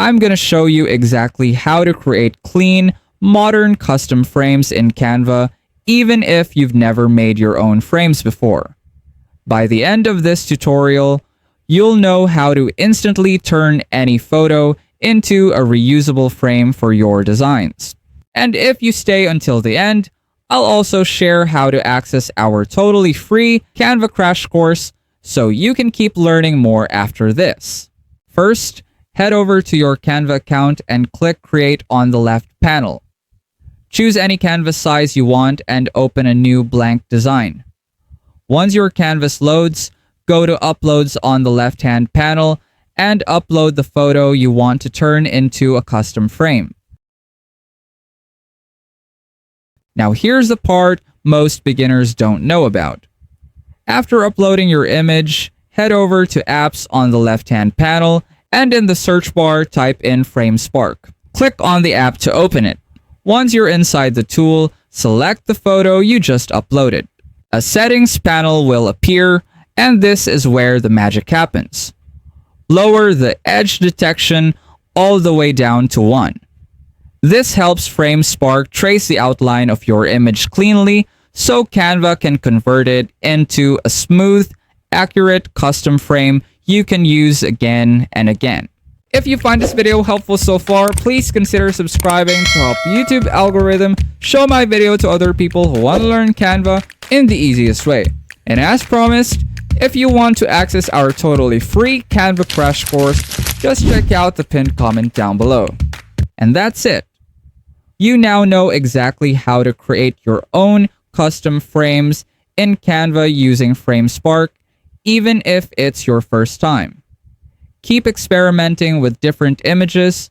I'm going to show you exactly how to create clean, modern custom frames in Canva, even if you've never made your own frames before. By the end of this tutorial, you'll know how to instantly turn any photo into a reusable frame for your designs. And if you stay until the end, I'll also share how to access our totally free Canva crash course so you can keep learning more after this. First, head over to your Canva account and click Create on the left panel. Choose any canvas size you want and open a new blank design. Once your canvas loads, go to Uploads on the left-hand panel and upload the photo you want to turn into a custom frame. Now here's the part most beginners don't know about. After uploading your image, head over to Apps on the left-hand panel and in the search bar type in FrameSpark. Click on the app to open it. Once you're inside the tool, select the photo you just uploaded. A settings panel will appear, and this is where the magic happens. Lower the edge detection all the way down to 1. This helps FrameSpark trace the outline of your image cleanly, so Canva can convert it into a smooth, accurate custom frame you can use again and again. If you find this video helpful so far, please consider subscribing to help YouTube algorithm show my video to other people who want to learn Canva in the easiest way. And as promised, if you want to access our totally free Canva crash course, just check out the pinned comment down below. And that's it. You now know exactly how to create your own custom frames in Canva using FrameSpark, even if it's your first time. Keep experimenting with different images,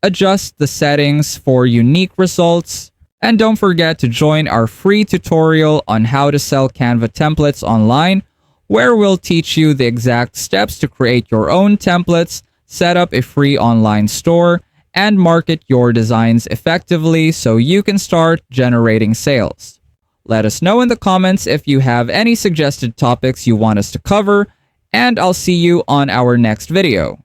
adjust the settings for unique results, and don't forget to join our free tutorial on how to sell Canva templates online, where we'll teach you the exact steps to create your own templates, set up a free online store, and market your designs effectively so you can start generating sales. Let us know in the comments if you have any suggested topics you want us to cover, and I'll see you on our next video.